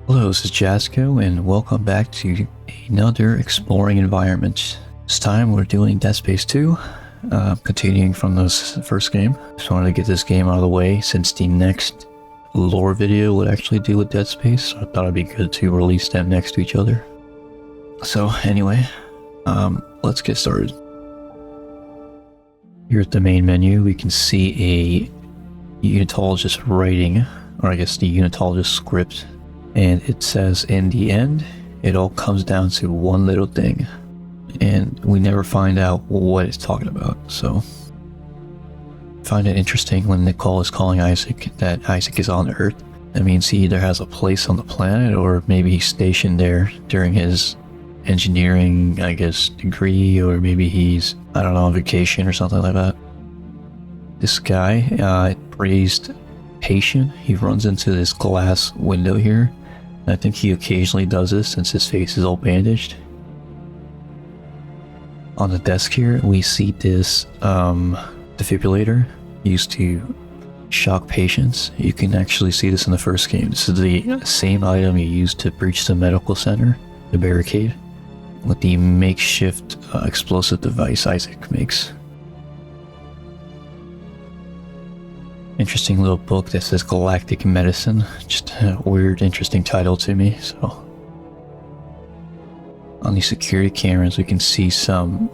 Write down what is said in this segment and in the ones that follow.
Hello, this is Jasco, and welcome back to another exploring environment. This time we're doing Dead Space 2, continuing from this first game. Just wanted to get this game out of the way since the next lore video would actually deal with Dead Space, so I thought it'd be good to release them next to each other. So anyway, let's get started. Here at the main menu, we can see a Unitologist writing, or I guess the Unitologist script. And it says, in the end, it all comes down to one little thing. And we never find out what it's talking about, so... I find it interesting when Nicole is calling Isaac that Isaac is on Earth. That means he either has a place on the planet, or maybe he's stationed there during his engineering, I guess, degree, or maybe he's, I don't know, on vacation or something like that. This guy, praised patient. He runs into this glass window here. I think he occasionally does this since his face is all bandaged. On the desk here, we see this defibrillator used to shock patients. You can actually see this in the first game. This is the same item you used to breach the medical center, the barricade, with the makeshift explosive device Isaac makes. Interesting little book that says Galactic Medicine. Just a weird, interesting title to me. So, on the security cameras, we can see some,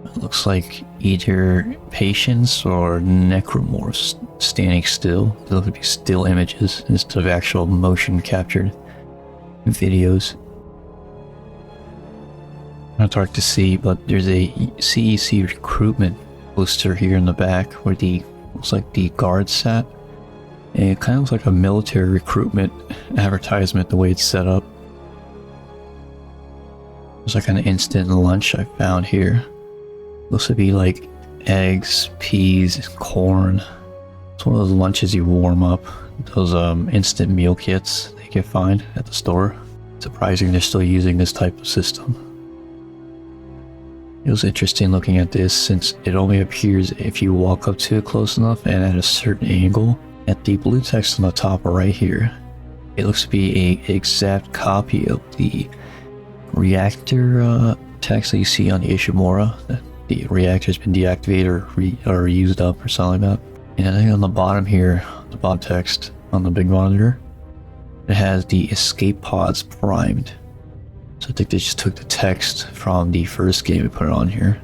it looks like either patients or necromorphs standing still. They look to be still images instead of actual motion captured videos. Not hard to see, but there's a CEC recruitment poster here in the back where the looks like the guards sat. And it kind of looks like a military recruitment advertisement the way it's set up. There's like an instant lunch I found here. Looks to be like eggs, peas, corn. It's one of those lunches you warm up. Those instant meal kits that you can find at the store. Surprising they're still using this type of system. It was interesting looking at this since it only appears if you walk up to it close enough and at a certain angle. At the blue text on the top right here, it looks to be an exact copy of the reactor text that you see on the Ishimura. That the reactor's been deactivated or used up or something like that. And I think on the bottom here, the bottom text on the big monitor, it has the escape pods primed. So I think they just took the text from the first game and put it on here.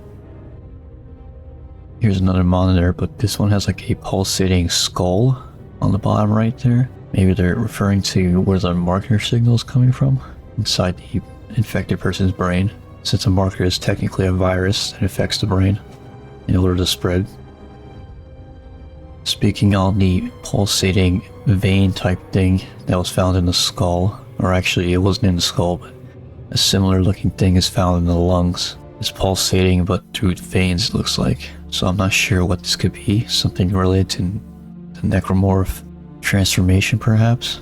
Here's another monitor, but this one has like a pulsating skull on the bottom right there. Maybe they're referring to where the marker signal is coming from, inside the infected person's brain, since a marker is technically a virus that affects the brain in order to spread. Speaking on the pulsating vein type thing that was found in the skull, or actually it wasn't in the skull, but a similar looking thing is found in the lungs. It's pulsating but through veins, it looks like. So I'm not sure what this could be. Something related to the necromorph transformation perhaps.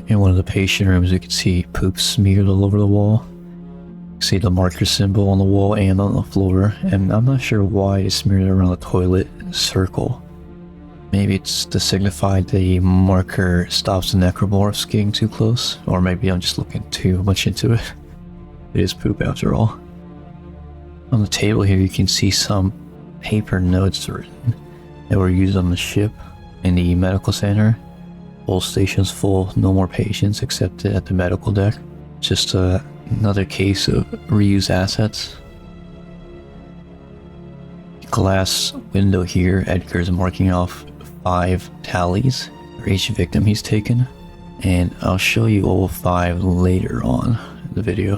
In one of the patient rooms you can see poop smeared all over the wall. You can see the marker symbol on the wall and on the floor. And I'm not sure why it's smeared around the toilet in a circle. Maybe it's to signify the marker stops the necromorphs getting too close, or maybe I'm just looking too much into it. It is poop after all. On the table here you can see some paper notes written that were used on the ship in the medical center. Whole station's full, no more patients except at the medical deck. Just another case of reused assets. Glass window here, Edgar is marking off 5 tallies for each victim he's taken, and I'll show you all 5 later on in the video.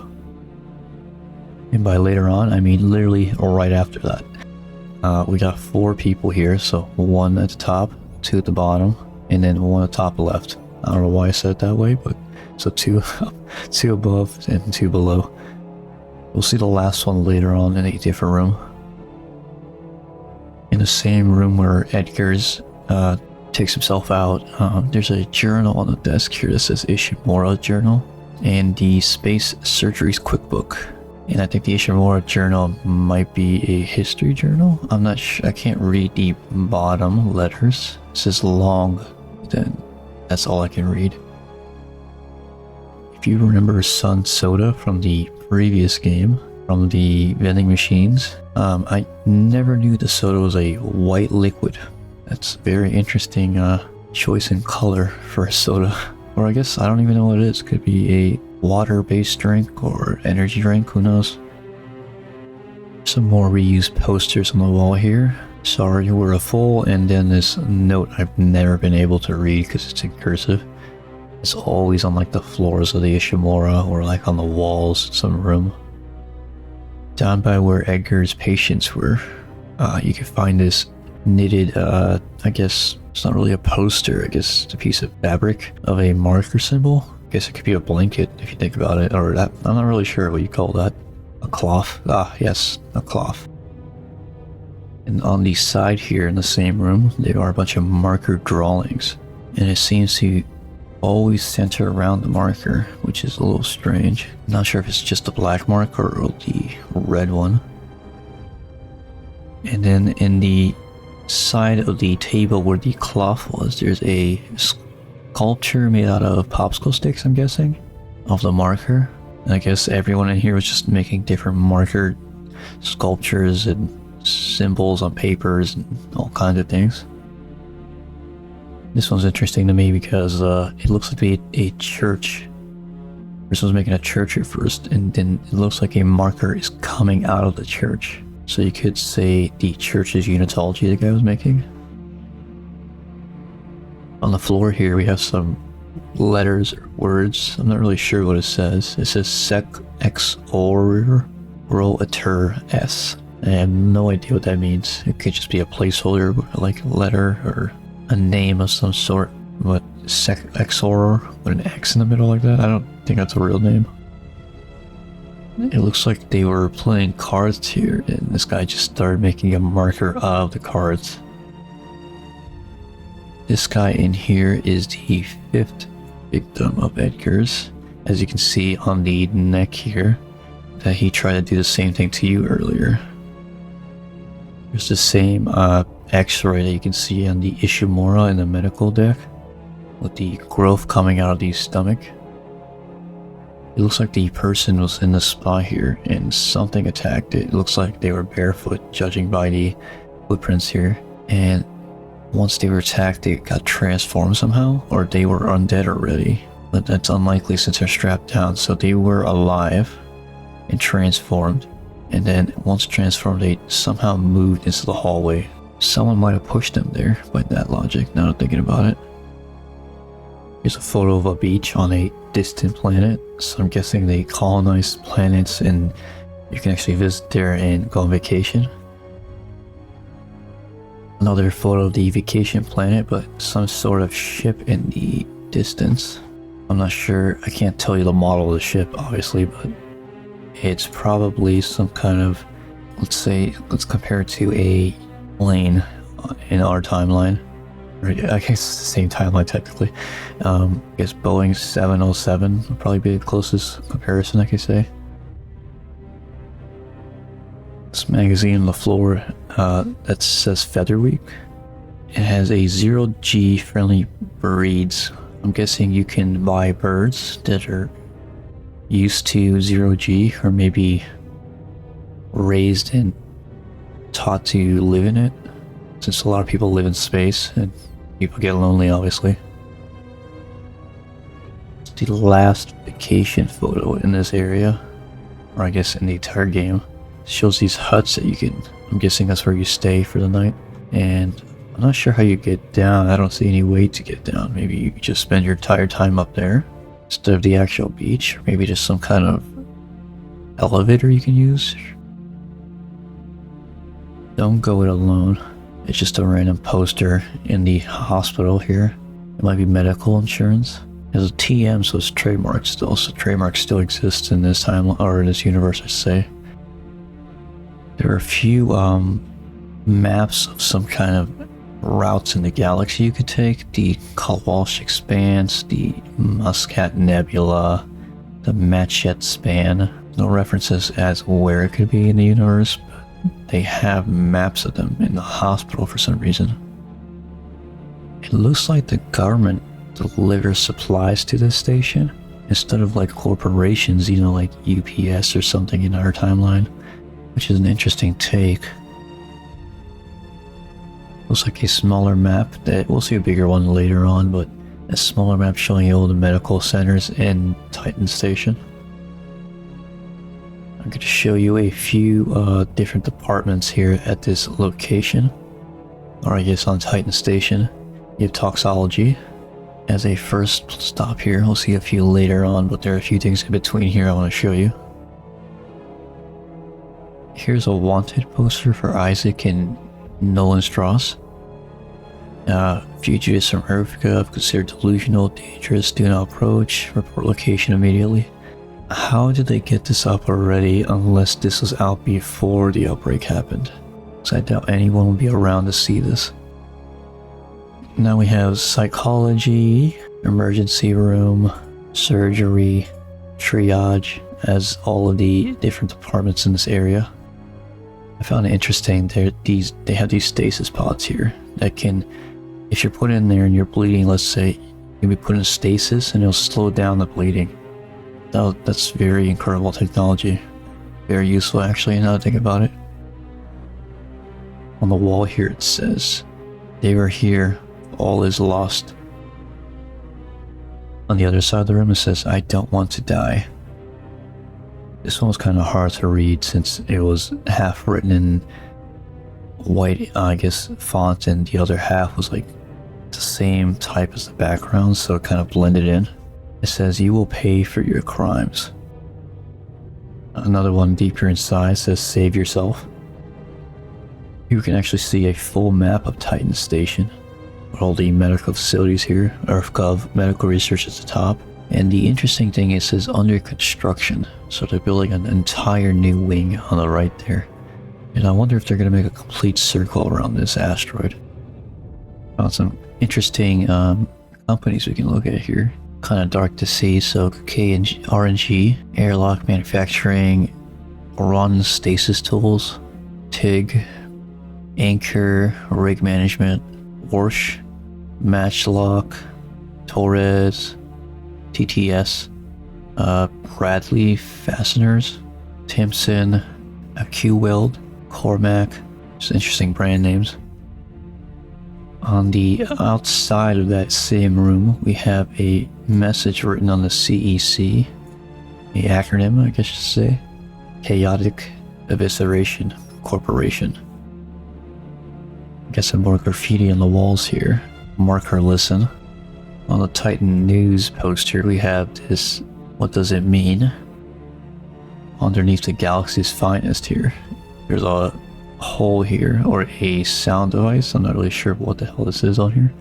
And by later on, I mean literally right after that. We got 4 people here, so 1 at the top, 2 at the bottom, and then 1 at the top left. I don't know why I said it that way, but so 2 2 above and 2 below. We'll see the last one later on in a different room. In the same room where Edgar's takes himself out, there's a journal on the desk here that says Ishimura Journal, and the Space Surgery's Quickbook. And I think the Ishimura Journal might be a history journal. I'm not sure, I can't read the bottom letters. It says long, then that's all I can read. if you remember Sun Soda from the previous game, from the vending machines, I never knew the soda was a white liquid. That's a very interesting choice in color for a soda. Or I guess I don't even know what it is. Could be a water-based drink or energy drink, who knows. Some more reused posters on the wall here. Sorry, we're full, and then this note I've never been able to read because it's in cursive. It's always on like the floors of the Ishimura or like on the walls in some room. Down by where Edgar's patients were, you can find this knitted, I guess it's not really a poster, I guess it's a piece of fabric of a marker symbol. I guess it could be a blanket if you think about it, or that, I'm not really sure what you call that. A cloth? Ah, yes, a cloth. And on the side here in the same room, there are a bunch of marker drawings. And it seems to always center around the marker, which is a little strange. I'm not sure if it's just the black marker or the red one. And then in the side of the table where the cloth was, there's a sculpture made out of popsicle sticks, I'm guessing, of the marker. And I guess everyone in here was just making different marker sculptures and symbols on papers and all kinds of things. This one's interesting to me because it looks like a church. This one's making a church at first, and then it looks like a marker is coming out of the church. So you could say the church's Unitology the guy was making. On the floor here we have some letters or words. I'm not really sure what it says. It says Sec Ex Or Ro Ater S. I have no idea what that means. It could just be a placeholder, like a letter or a name of some sort. But Sec Ex Or with an X in the middle like that? I don't think that's a real name. It looks like they were playing cards here, and this guy just started making a marker of the cards. This guy in here is the 5th victim of Edgar's. As you can see on the neck here, that he tried to do the same thing to you earlier. There's the same x-ray that you can see on the Ishimura in the medical deck, with the growth coming out of the stomach. It looks like the person was in the spa here and something attacked it. It looks like they were barefoot, judging by the footprints here. And once they were attacked, they got transformed somehow, or they were undead already. But that's unlikely since they're strapped down. So they were alive and transformed. And then once transformed, they somehow moved into the hallway. Someone might have pushed them there by that logic, now that I'm thinking about it. Here's a photo of a beach on a distant planet. So I'm guessing they colonized planets and you can actually visit there and go on vacation. Another photo of the vacation planet, but some sort of ship in the distance. I'm not sure, I can't tell you the model of the ship obviously, but it's probably some kind of, let's compare it to a plane in our timeline. Or I guess it's the same timeline technically. I guess Boeing 707 would probably be the closest comparison I could say. This magazine on the floor that says Feather Week. It has a 0G friendly breeds. I'm guessing you can buy birds that are used to 0G or maybe raised and taught to live in it, since a lot of people live in space and people get lonely obviously. It's the last vacation photo in this area, or I guess in the entire game. It shows these huts that you can, I'm guessing that's where you stay for the night, and I'm not sure how you get down. I don't see any way to get down. Maybe you just spend your entire time up there instead of the actual beach, or maybe just some kind of elevator you can use. Don't go it alone. It's just a random poster in the hospital here. It might be medical insurance. It has a TM, so it's trademarked still. So trademark still exists in this time, or in this universe, I say. There are a few maps of some kind of routes in the galaxy you could take. The Kowalsk Expanse, the Muscat Nebula, the Matchet Span. No references as where it could be in the universe, but they have maps of them in the hospital for some reason. It looks like the government delivers supplies to this station. instead of like corporations, you know, like UPS or something in our timeline, which is an interesting take. Looks like a smaller map that we'll see a bigger one later on, but a smaller map showing you all the medical centers in Titan Station. I'm going to show you a few different departments here at this location, or I guess on Titan Station. You have toxology as a first stop here. We'll see a few later on, but there are a few things in between here I want to show you. Here's a wanted poster for Isaac and Nolan Strauss. Fugitives from EarthGov considered delusional, dangerous, do not approach, report location immediately. How did they get this up already unless this was out before the outbreak happened? Because I doubt anyone will be around to see this. Now we have psychology, emergency room, surgery, triage as all of the different departments in this area. I found it interesting, they have these stasis pods here that can, if you're put in there and you're bleeding, let's say, you can be put in stasis and it'll slow down the bleeding. That's very incredible technology. Very useful actually, now that I think about it. On the wall here it says, "They were here, all is lost." On the other side of the room it says, "I don't want to die." This one was kind of hard to read since it was half written in white, I guess, font, and the other half was like the same type as the background, so it kind of blended in. It says, "You will pay for your crimes." Another one deeper inside says, "Save yourself." You can actually see a full map of Titan Station with all the medical facilities here, EarthGov, medical research at the top. And the interesting thing is, it says under construction, so they're building an entire new wing on the right there. And I wonder if they're going to make a complete circle around this asteroid. Found some interesting companies we can look at here. Kind of dark to see, so RNG, airlock manufacturing, Ron stasis tools, TIG, Anchor, rig management, Warsh, Matchlock, Torres, TTS, Bradley Fasteners, Timpson, Q-Weld, Cormac, just interesting brand names. On the outside of that same room, we have a message written on the CEC, a acronym, I guess you should say, Chaotic Evisceration Corporation. Got some more graffiti on the walls here. Marker listen. On the Titan News poster, we have this, "What does it mean?" Underneath the galaxy's finest here. There's a hole here, or a sound device. I'm not really sure what the hell this is on here.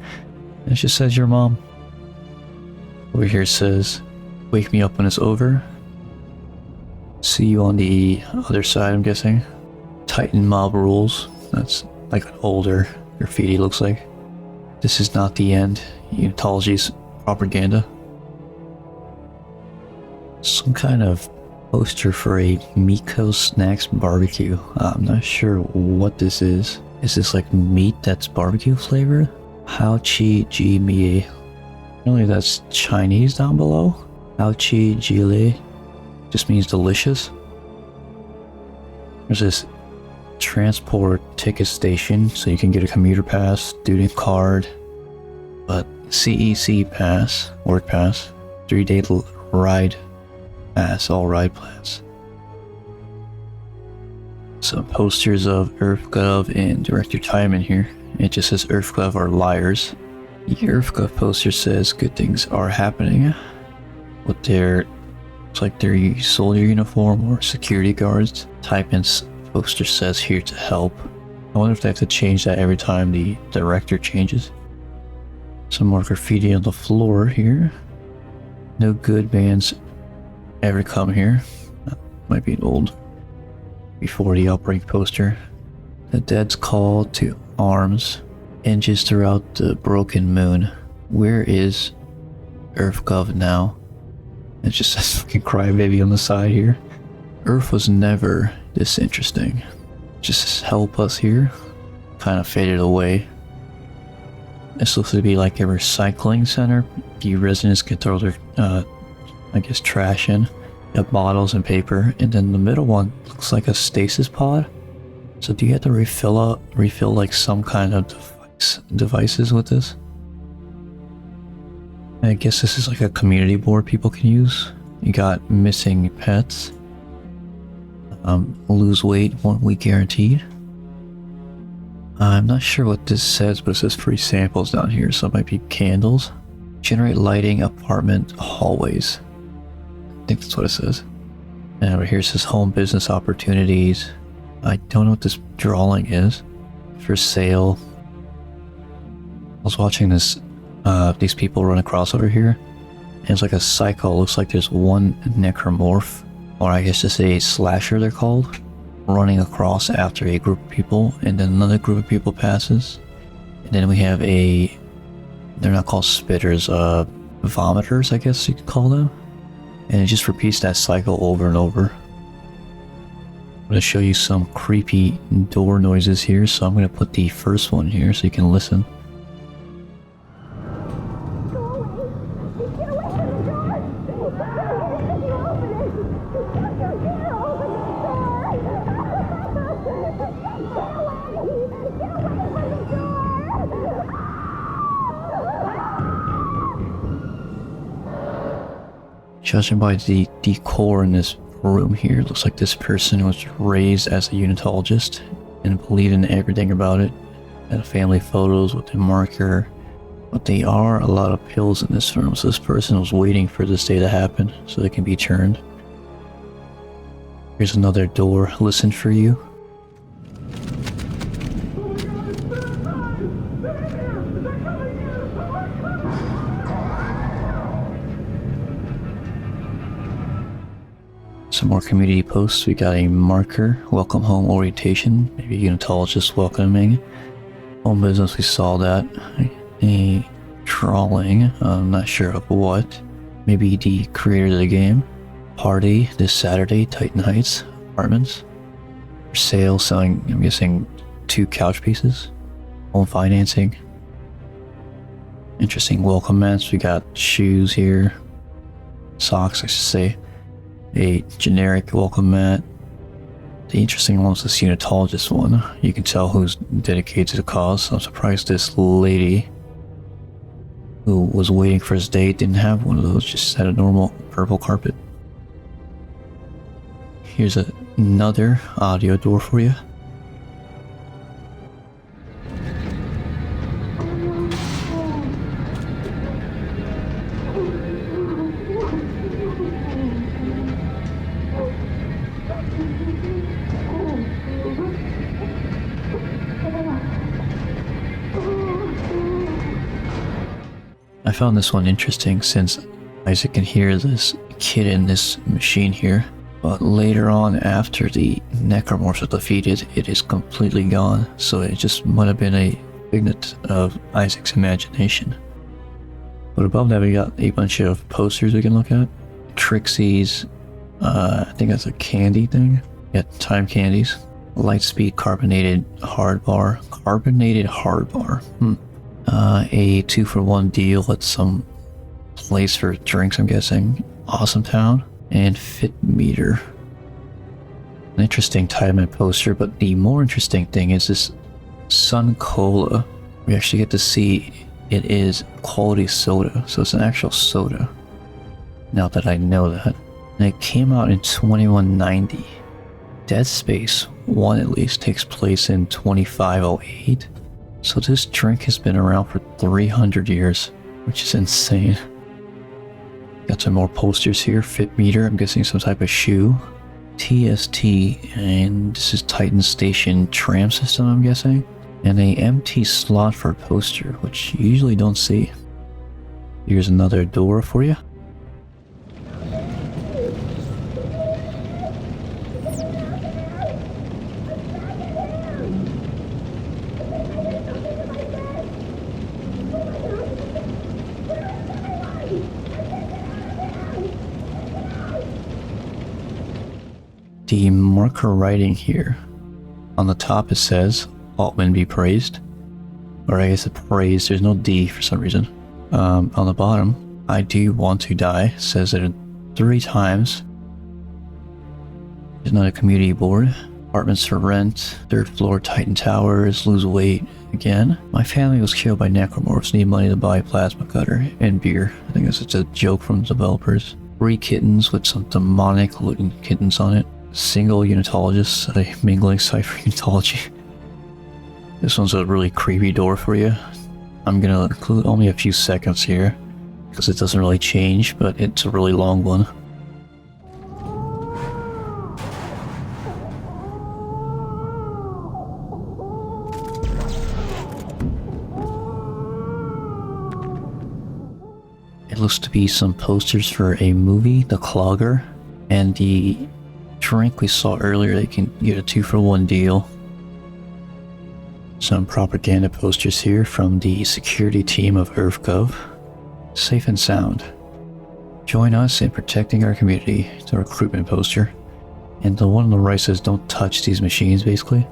It just says "your mom." Over here it says, "Wake me up when it's over." See you on the other side, I'm guessing. Titan mob rules. That's like an older graffiti, looks like. This is not the end. Unitology's propaganda. Some kind of poster for a Miko Snacks barbecue. I'm not sure what this is. Is this like meat that's barbecue flavored? Hao Chi Ji Mie. Apparently that's Chinese down below. Hao Chi Ji Li just means delicious. There's this transport ticket station, so you can get a commuter pass, student card, but CEC pass, work pass, 3-day ride pass, all ride plans. Some posters of EarthGov and Director Timon here. It just says EarthGov are liars. The EarthGov poster says good things are happening with their, looks like their soldier uniform or security guards. Timon's poster says here to help. I wonder if they have to change that every time the director changes. Some more graffiti on the floor here. No good bands ever come here. That might be an old before the outbreak poster. The dead's call to arms hinges throughout the broken moon. Where is EarthGov now? It just says fucking crybaby on the side here. Earth was never this interesting. Just help us here. Kind of faded away. This looks to be like a recycling center. The residents can throw their I guess, trash in. Got bottles and paper, and then the middle one looks like a stasis pod. So do you have to refill like some kind of devices with this? And I guess this is like a community board people can use. You got missing pets. Lose weight 1 week guaranteed. I'm not sure what this says, but it says free samples down here, so it might be candles. Generate lighting apartment hallways. I think that's what it says. And over here it says home business opportunities. I don't know what this drawing is. For sale. I was watching this, these people run across over here. And it's like a cycle. It looks like there's one necromorph, or I guess just a slasher they're called, running across after a group of people, and then another group of people passes. And then we have they're not called spitters, vomiters, I guess you could call them. And it just repeats that cycle over and over. I'm going to show you some creepy door noises here, so I'm going to put the first one here so you can listen. Judging by the decor in this room here, it looks like this person was raised as a Unitologist and believed in everything about it. Had family photos with a marker, but there are a lot of pills in this room, so this person was waiting for this day to happen so they can be turned. Here's another door, listen for you. Some more community posts. We got a marker, welcome home orientation, maybe Unitologist welcoming. Home business, we saw that. A drawing, I'm not sure of what. Maybe the creator of the game. Party this Saturday, Titan Heights Apartments. For sale, selling, I'm guessing, 2 couch pieces. Home financing. Interesting welcome mats. We got shoes here. Socks, I should say. A generic welcome mat. The interesting one was this Unitologist one. You can tell who's dedicated to the cause. I'm surprised this lady who was waiting for his date didn't have one of those, just had a normal purple carpet. Here's another audio door for you. I found this one interesting since Isaac can hear this kid in this machine here, but later on after the necromorphs are defeated, it is completely gone, so it just might have been a figment of Isaac's imagination. But above that we got a bunch of posters we can look at. Trixie's, I think that's a candy thing. Yeah, time candies. Lightspeed carbonated hard bar. Carbonated hard bar. A 2-for-1 deal at some place for drinks, I'm guessing. Awesome Town. And Fit Meter. An interesting time poster, but the more interesting thing is this Sun Cola. We actually get to see it is quality soda, so it's an actual soda. Now that I know that. And it came out in 2190. Dead Space 1 at least takes place in 2508. So this drink has been around for 300 years, which is insane. Got some more posters here. Fit Meter, I'm guessing some type of shoe. TST, and this is Titan Station tram system, I'm guessing. And a empty slot for a poster, which you usually don't see. Here's another door for you. The marker writing here, on the top it says, Altman be praised. Or I guess it praised, there's no D for some reason. On the bottom, I do want to die, says that 3 times. There's another community board. Apartments for rent. 3rd floor Titan Towers. Lose weight. Again. My family was killed by necromorphs. Need money to buy plasma cutter and beer. I think that's just a joke from the developers. 3 kittens with some demonic looking kittens on it. Single Unitologist. A mingling site for Unitology. This one's a really creepy door for you. I'm gonna include only a few seconds here because it doesn't really change, but it's a really long one. It looks to be some posters for a movie, The Clogger, and the drink we saw earlier. They can get a 2-for-1 deal. Some propaganda posters here from the security team of EarthGov. Safe and sound. Join us in protecting our community. It's a recruitment poster. And the one on the right says don't touch these machines, basically.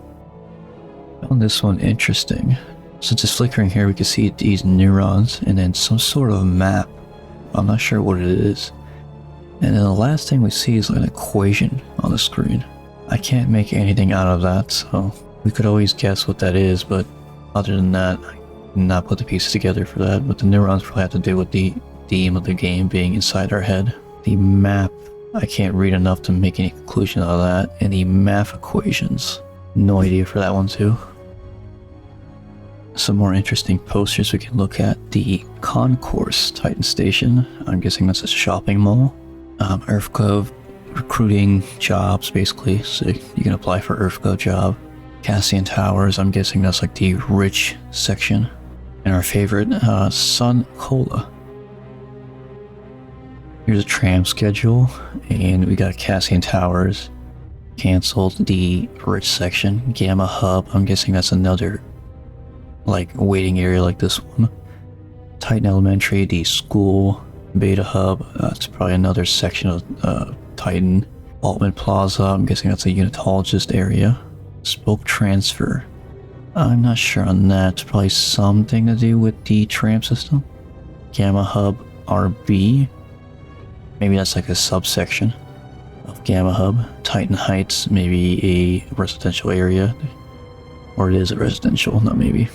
Found this one interesting. Since it's flickering here, we can see these neurons and then some sort of map. I'm not sure what it is. And then the last thing we see is like an equation on the screen. I can't make anything out of that, so we could always guess what that is, but other than that, I did not put the pieces together for that. But the neurons probably have to do with the theme of the game being inside our head. The map, I can't read enough to make any conclusion out of that. And the math equations, no idea for that one too. Some more interesting posters we can look at. The Concourse Titan Station, I'm guessing that's a shopping mall. EarthGov recruiting jobs, basically, so you can apply for EarthGov job. Cassian Towers, I'm guessing that's like the rich section. And our favorite, Sun Cola. Here's a tram schedule, and we got Cassian Towers. Cancelled the rich section. Gamma Hub, I'm guessing that's another like waiting area like this one. Titan Elementary, the school. Beta Hub, that's probably another section of Titan. Altman Plaza, I'm guessing that's a Unitologist area. Spoke Transfer, I'm not sure on that. It's probably something to do with the tram system. Gamma Hub RB, maybe that's like a subsection of Gamma Hub. Titan Heights, maybe a residential area, or it is a residential, not maybe.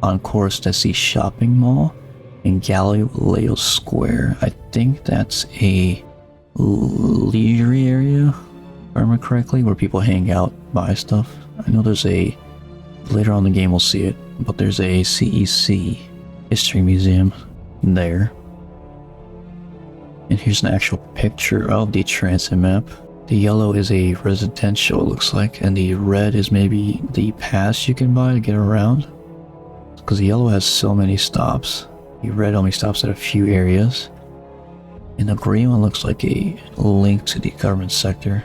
On course, that's the shopping mall. In Galileo Square, I think that's a leisure area, if I remember correctly, where people hang out, buy stuff. I know there's a, later on in the game we'll see it, but there's a CEC History Museum there. And here's an actual picture of the transit map. The yellow is a residential, it looks like, and the red is maybe the pass you can buy to get around. Because the yellow has so many stops. The red only stops at a few areas. And the green one looks like a link to the government sector.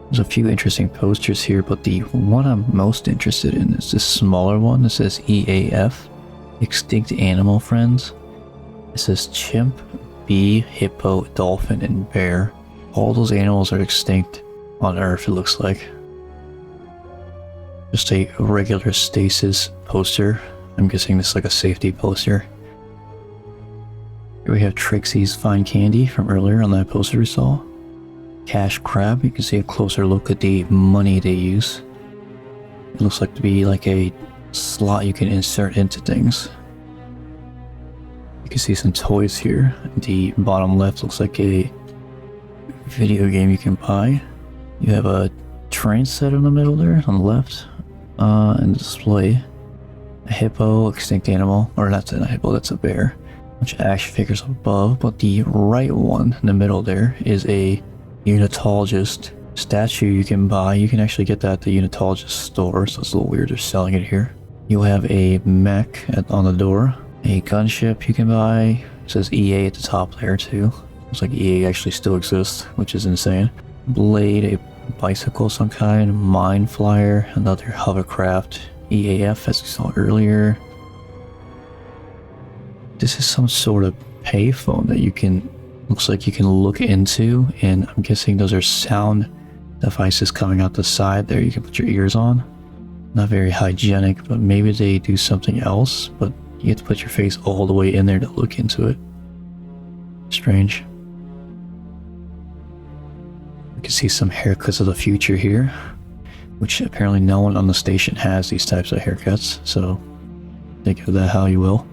There's a few interesting posters here, but the one I'm most interested in is this smaller one that says EAF, Extinct Animal Friends. It says chimp, bee, hippo, dolphin, and bear. All those animals are extinct on Earth, it looks like. Just a regular stasis poster. I'm guessing this is like a safety poster. Here we have Trixie's Fine Candy from earlier on that poster we saw. Cash Crab, you can see a closer look at the money they use. It looks like to be like a slot you can insert into things. You can see some toys here. The bottom left looks like a video game you can buy. You have a train set in the middle there on the left, and display. A hippo, extinct animal, or that's not a hippo, that's a bear. A bunch of action figures above, but the right one in the middle there is a Unitologist statue you can buy. You can actually get that at the Unitologist store, so it's a little weird they're selling it here. You'll have a mech on the door, a gunship you can buy. It says EA at the top there too. Looks like EA actually still exists, which is insane. Blade, a bicycle of some kind, mine flyer, another hovercraft. EAF, as we saw earlier. This is some sort of payphone that you can, looks like you can look into, and I'm guessing those are sound devices coming out the side there you can put your ears on. Not very hygienic, but maybe they do something else, but you have to put your face all the way in there to look into it. Strange. can see some haircuts of the future here, which apparently no one on the station has these types of haircuts, so think of that how you will.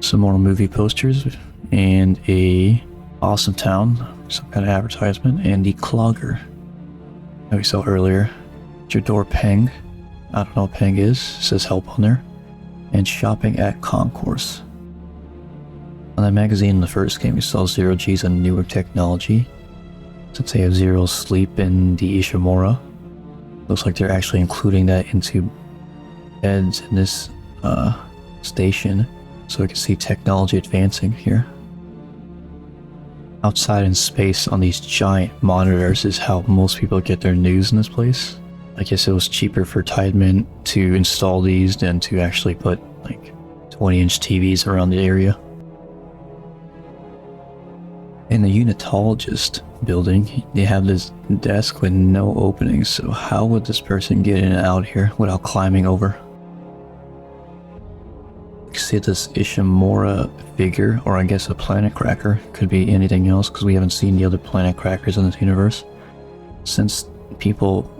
Some more movie posters and a awesome town, some kind of advertisement, and the clogger that we saw earlier. Jador Peng, I don't know what Peng is, it says help on there, and shopping at Concourse. On that magazine in the first game we saw Zero G's and newer technology. Since they have Zero Sleep in the Ishimura, looks like they're actually including that into beds in this station, so we can see technology advancing here. Outside in space on these giant monitors is how most people get their news in this place. I guess it was cheaper for Tideman to install these than to actually put like 20-inch TVs around the area. In the Unitologist building, they have this desk with no openings, so how would this person get in and out here without climbing over? You can see this Ishimura figure, or I guess a planet cracker, could be anything else because we haven't seen the other planet crackers in this universe. Since people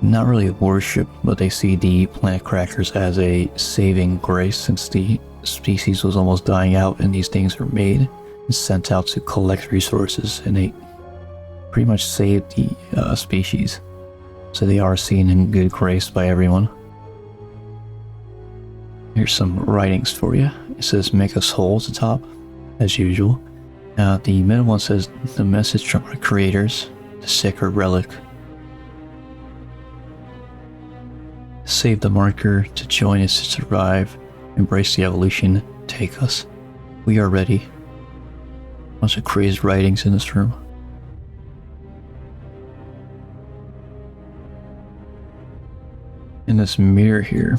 not really worship, but they see the planet crackers as a saving grace since the species was almost dying out and these things were made and sent out to collect resources, and they pretty much saved the species. So they are seen in good grace by everyone. Here's some writings for you. It says make us whole at the top, as usual. The middle one says the message from our creators, the sacred relic. Save the marker to join us to survive. Embrace the evolution. Take us. We are ready. Bunch of crazy writings in this room. In this mirror here,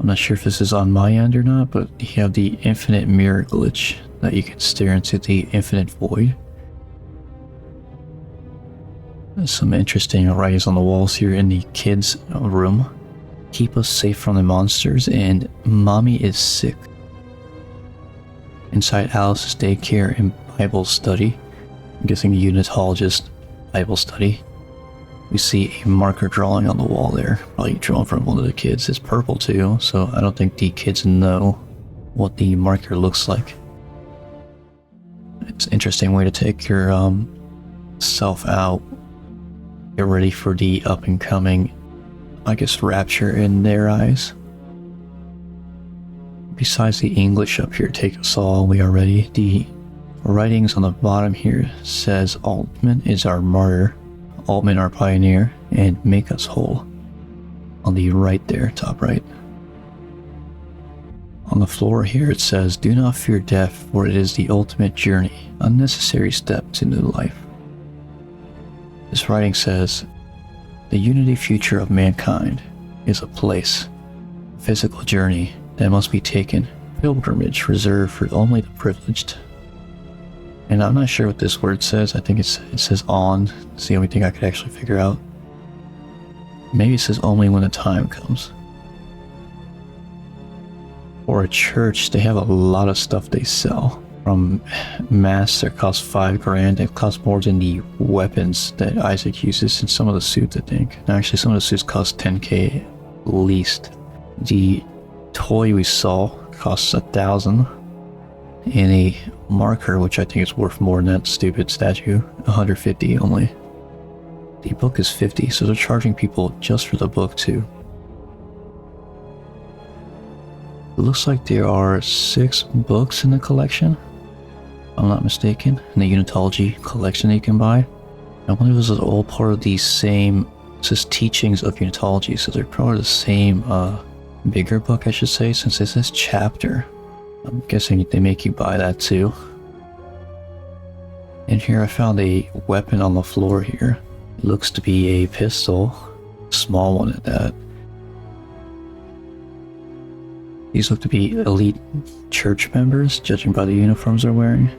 I'm not sure if this is on my end or not, but you have the infinite mirror glitch that you can stare into the infinite void. There's some interesting writings on the walls here in the kids' room. Keep us safe from the monsters, and Mommy is sick. Inside Alice's daycare and Bible study, I'm guessing the Unitologist Bible study, we see a marker drawing on the wall there, probably drawn from one of the kids. It's purple too, so I don't think the kids know what the marker looks like. It's an interesting way to take your self out, get ready for the up and coming, I guess, rapture in their eyes. Besides the English up here, take us all, we are ready. The writings on the bottom here says Altman is our martyr, Altman our pioneer, and make us whole. On the right there, top right. On the floor here it says, do not fear death, for it is the ultimate journey, a necessary step to new life. This writing says, the unity future of mankind is a place, a physical journey that must be taken, pilgrimage reserved for only the privileged. And I'm not sure what this word says. I think it says on. It's the only thing I could actually figure out. Maybe it says only when the time comes. For a church, they have a lot of stuff they sell. From masks that cost $5,000, it costs more than the weapons that Isaac uses in some of the suits, I think. And actually, some of the suits cost $10,000 at least. The toy we saw costs $1,000, and a marker, which I think is worth more than that stupid statue, $150 only. The book is $50, so they're charging people just for the book too. It looks like there are 6 books in the collection, if I'm not mistaken, in the Unitology collection that you can buy. I wonder if this is all part of the same, it says teachings of Unitology, so they're probably the same bigger book, I should say, since it says chapter. I'm guessing they make you buy that too. And here I found a weapon on the floor here. It looks to be a pistol, a small one at that. These look to be elite church members, judging by the uniforms they're wearing.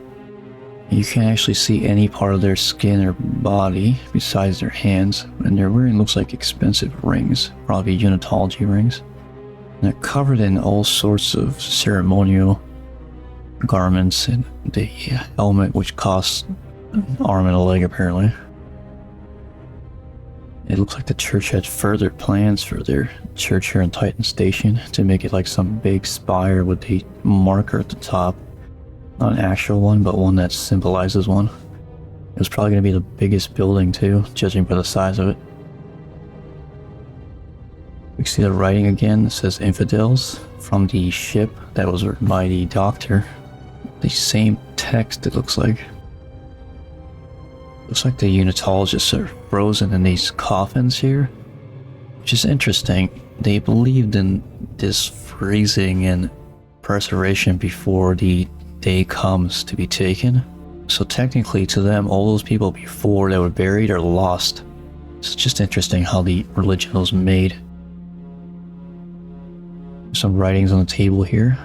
You can't actually see any part of their skin or body besides their hands, and they're wearing, looks like, expensive rings, probably Unitology rings. And they're covered in all sorts of ceremonial garments, and the helmet, which costs an arm and a leg apparently. It looks like the church had further plans for their church here in Titan Station to make it like some big spire with a marker at the top. Not an actual one, but one that symbolizes one. It was probably going to be the biggest building too, judging by the size of it. We can see the writing again. It says infidels from the ship that was written by the doctor. The same text, it looks like. Looks like the Unitologists are frozen in these coffins here, which is interesting. They believed in this freezing and preservation before the day comes to be taken. So technically to them, all those people before that were buried are lost. It's just interesting how the religion was made. Some writings on the table here.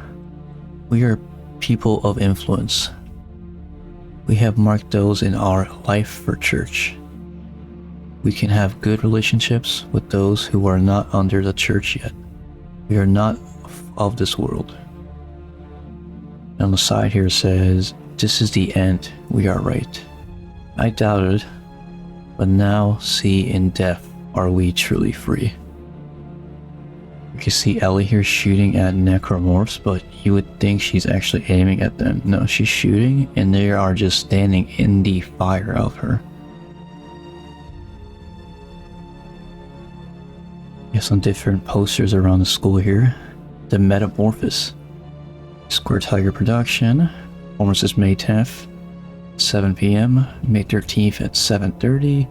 We are people of influence. We have marked those in our life for church. We can have good relationships with those who are not under the church yet. We are not of this world. And on the side here says, this is the end, we are right. I doubted, but now see in death are we truly free. You can see Ellie here shooting at necromorphs, but you would think she's actually aiming at them. No, she's shooting and they are just standing in the fire of her. You have some different posters around the school here. The Metamorphosis. Square Tiger production. Performance is May 10th, 7 p.m. May 13th at 7:30.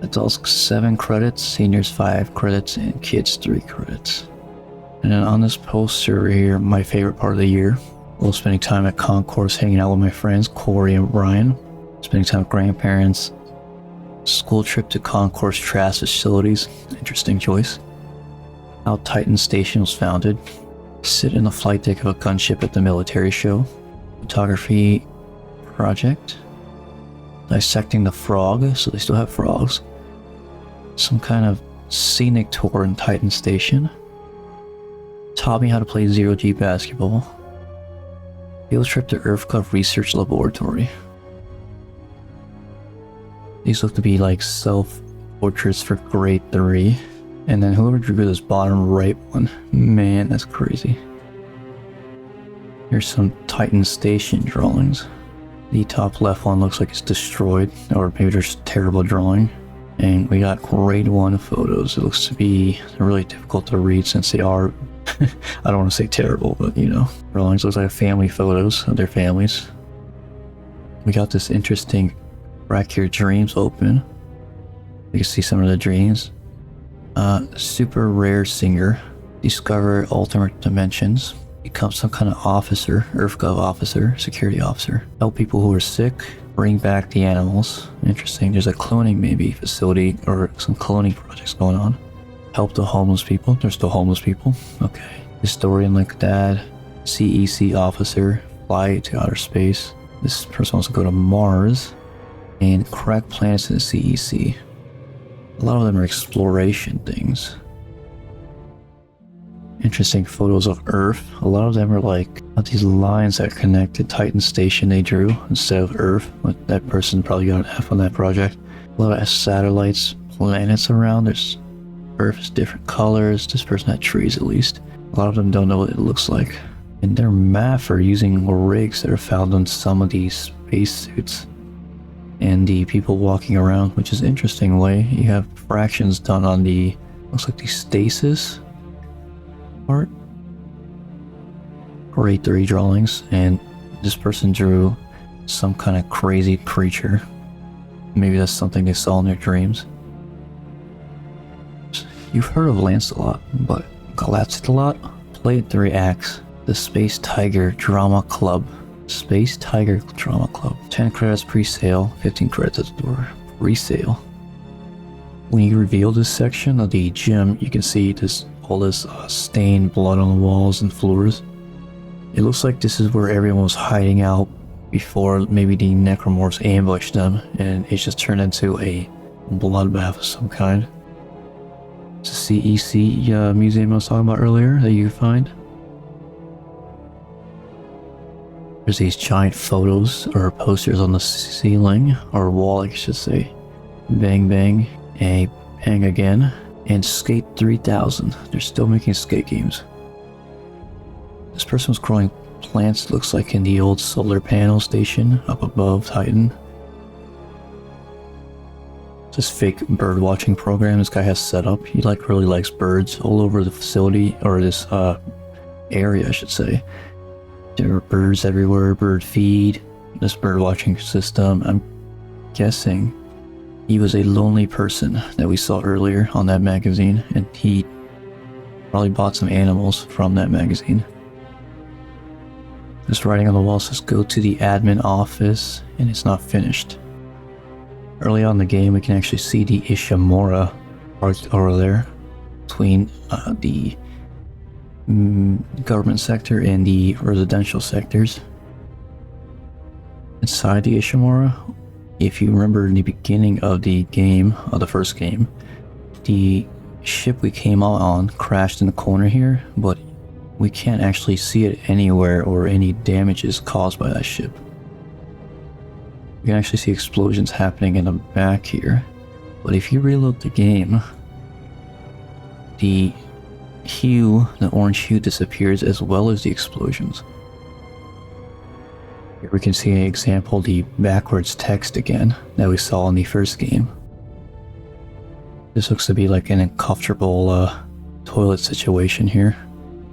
Adults 7 credits, seniors 5 credits, and kids 3 credits. And then on this poster here, my favorite part of the year, while spending time at concourse, hanging out with my friends Corey and Brian, spending time with grandparents, school trip to concourse trash facilities, interesting choice. How Titan Station was founded, sit in the flight deck of a gunship at the military show, photography project, dissecting the frog, so they still have frogs, some kind of scenic tour in Titan Station, taught me how to play 0G basketball, field trip to Earth Club Research Laboratory. These look to be like self-portraits for grade 3, and then whoever drew this bottom right one, man, that's crazy. Here's some Titan Station drawings. The top left one looks like it's destroyed, or maybe there's terrible drawing. And we got grade 1 photos. It looks to be really difficult to read since they are, I don't want to say terrible, but you know, drawings. Looks like family photos of their families. We got this interesting rack here, dreams open. You can see some of the dreams. Super rare singer, discover alternate dimensions. Become some kind of officer, EarthGov officer, security officer. Help people who are sick, bring back the animals. Interesting, there's a cloning maybe facility or some cloning projects going on. Help the homeless people, there's still homeless people. Okay. Historian like dad, CEC officer, fly to outer space. This person wants to go to Mars and crack planets in the CEC. A lot of them are exploration things. Interesting photos of Earth. A lot of them are like these lines that connect to Titan Station they drew instead of Earth. But that person probably got an F on that project. A lot of satellites, planets around. There's Earth is different colors. This person had trees at least. A lot of them don't know what it looks like. And their math are using rigs that are found on some of these spacesuits. And the people walking around, which is an interesting way. You have fractions done on the, looks like the stasis part. Grade 3 drawings, and this person drew some kind of crazy creature. Maybe that's something they saw in their dreams. You've heard of Lancelot, but Galatsalot played 3 acts. The Space Tiger Drama Club. Space Tiger Drama Club. 10 credits pre-sale, 15 credits at the door. Resale. When you reveal this section of the gym, you can see all this stained blood on the walls and floors. It looks like this is where everyone was hiding out before maybe the necromorphs ambushed them, and it just turned into a bloodbath of some kind. It's the CEC museum I was talking about earlier that you can find. There's these giant photos or posters on the ceiling, or wall I should say. Bang Bang, a Bang Again, and Skate 3000. They're still making skate games. This person was growing plants, looks like in the old solar panel station up above Titan. This fake bird watching program this guy has set up. He really likes birds all over the facility, or this area I should say. There are birds everywhere, bird feed, this bird watching system. I'm guessing he was a lonely person that we saw earlier on that magazine, and he probably bought some animals from that magazine. This writing on the wall says go to the admin office, and it's not finished. Early on in the game we can actually see the Ishimura parked over there between the government sector and the residential sectors. Inside the Ishimura, if you remember in the beginning of the game, of the first game, the ship we came out on crashed in the corner here, but we can't actually see it anywhere or any damages caused by that ship. You can actually see explosions happening in the back here, but if you reload the game, the orange hue disappears as well as the explosions. Here we can see an example, the backwards text again that we saw in the first game. This looks to be like an uncomfortable toilet situation here.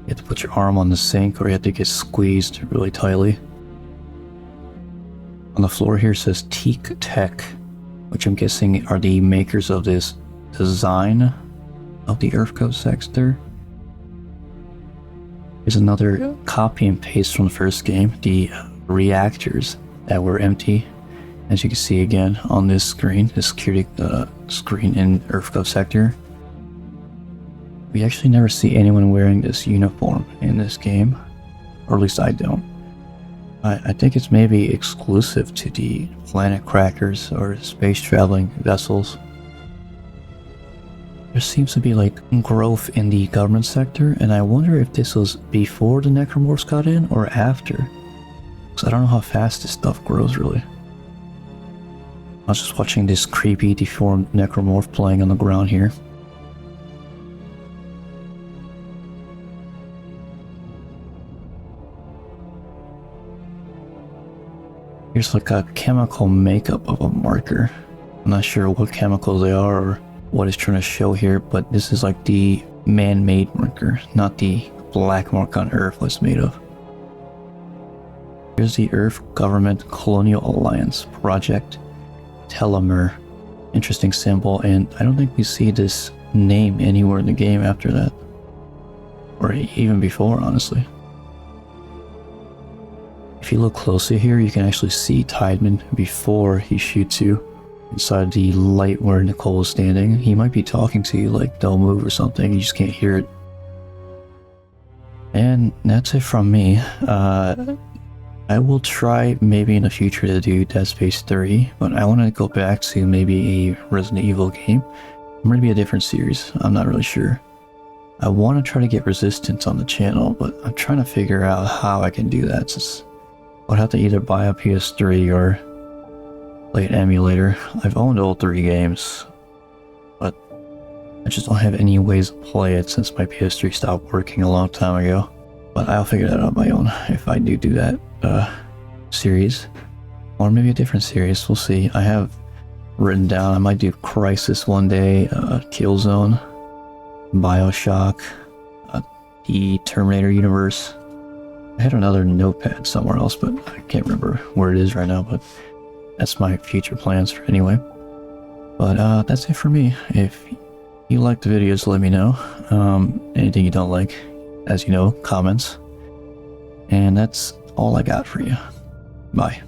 You have to put your arm on the sink or you have to get squeezed really tightly. On the floor here says Teak Tech, which I'm guessing are the makers of this design of the Earthcoat sector. Here's another copy and paste from the first game, the reactors that were empty. As you can see again on this screen, this security screen in Earthcoat sector. We actually never see anyone wearing this uniform in this game, or at least I don't. I think it's maybe exclusive to the planet crackers or space traveling vessels. There seems to be like growth in the government sector, and I wonder if this was before the necromorphs got in or after. Because I don't know how fast this stuff grows really. I was just watching this creepy deformed necromorph playing on the ground here. Here's like a chemical makeup of a marker. I'm not sure what chemicals they are or what it's trying to show here, but this is like the man-made marker, not the black mark on Earth was made of. Here's the Earth Government Colonial Alliance Project Telomere. Interesting symbol, and I don't think we see this name anywhere in the game after that. Or even before, honestly. If you look closely here, you can actually see Tideman before he shoots you inside the light where Nicole is standing. He might be talking to you like don't move or something, you just can't hear it. And that's it from me. I will try maybe in the future to do Dead Space 3, but I want to go back to maybe a Resident Evil game. Or maybe a different series, I'm not really sure. I want to try to get Resistance on the channel, but I'm trying to figure out how I can do that. Since I'll have to either buy a PS3 or play an emulator. I've owned all 3 games, but I just don't have any ways to play it since my PS3 stopped working a long time ago. But I'll figure that out on my own if I do that series. Or maybe a different series, we'll see. I have written down, I might do Crisis one day, Killzone, Bioshock, the Terminator universe. I had another notepad somewhere else, but I can't remember where it is right now, but that's my future plans for anyway. But that's it for me. If you like the videos, let me know. Anything you don't like, as you know, comments. And that's all I got for you. Bye.